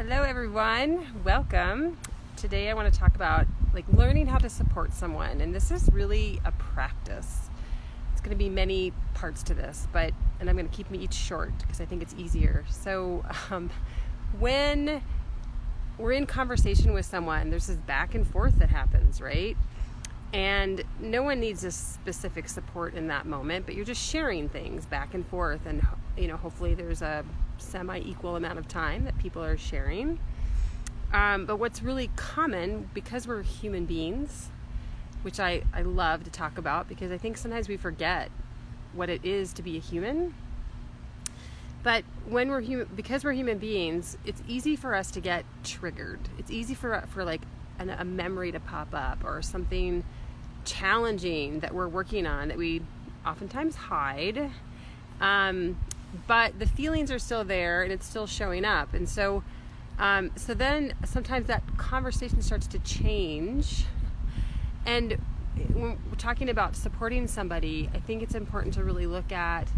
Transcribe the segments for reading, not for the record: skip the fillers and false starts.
Hello everyone, welcome. Today I want to talk about learning how to support someone, and this is really a practice. It's going to be many parts to this, and I'm going to keep each short because I think it's easier. So when we're in conversation with someone, there's this back and forth that happens, right? And no one needs a specific support in that moment, but you're just sharing things back and forth, and hopefully there's a semi-equal amount of time that people are sharing. But what's really common, because we're human beings, which I love to talk about because I think sometimes we forget what it is to be a human. But when we're because we're human beings, it's easy for us to get triggered. It's easy for a memory to pop up, or something challenging that we're working on that we oftentimes hide. But the feelings are still there and it's still showing up. And so then sometimes that conversation starts to change. And when we're talking about supporting somebody, I think it's important to really look at,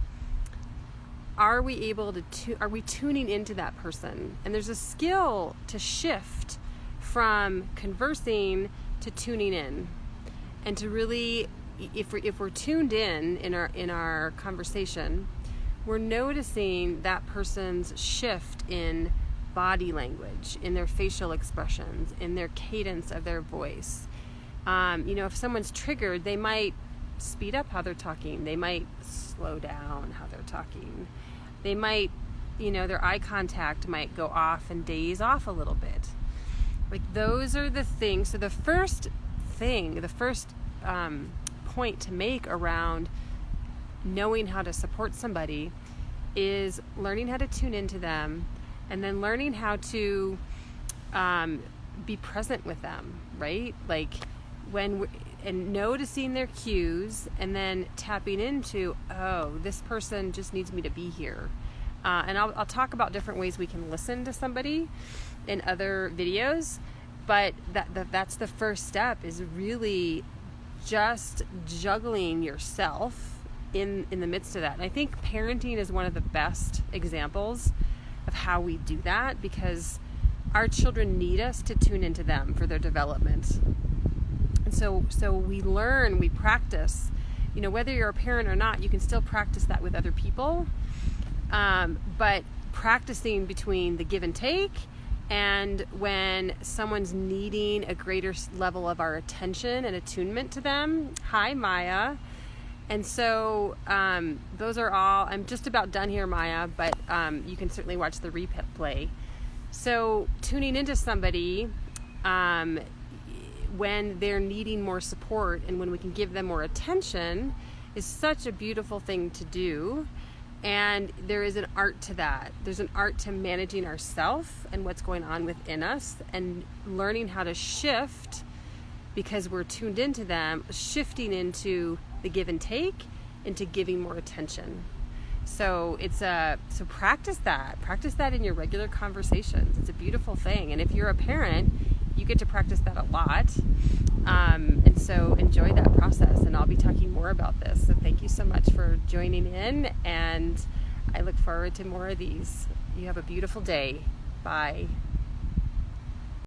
are we tuning into that person? And there's a skill to shift from conversing to tuning in, and to really, if we're tuned in our conversation, we're noticing that person's shift in body language, in their facial expressions, in their cadence of their voice. If someone's triggered, they might speed up how they're talking. They might slow down how they're talking. They might, their eye contact might go off and daze off a little bit. Those are the things. So the first point to make around knowing how to support somebody is learning how to tune into them, and then learning how to be present with them, right? And noticing their cues, and then tapping into, oh, this person just needs me to be here. And I'll talk about different ways we can listen to somebody in other videos, but that's the first step, is really just juggling yourself in the midst of that. And I think parenting is one of the best examples of how we do that, because our children need us to tune into them for their development. And so we learn, we practice, whether you're a parent or not, you can still practice that with other people. But practicing between the give and take, and when someone's needing a greater level of our attention and attunement to them. Hi, Maya. And so those are all, I'm just about done here, Maya, but you can certainly watch the replay. So tuning into somebody when they're needing more support, and when we can give them more attention, is such a beautiful thing to do. And there is an art to that. There's an art to managing ourselves and what's going on within us, and learning how to shift, because we're tuned into them, shifting into the give and take, into giving more attention. So so practice that in your regular conversations. It's a beautiful thing. And if you're a parent, you get to practice that a lot. And so enjoy that process, and I'll be talking more about this. So thank you so much for joining in, and I look forward to more of these. You have a beautiful day. Bye.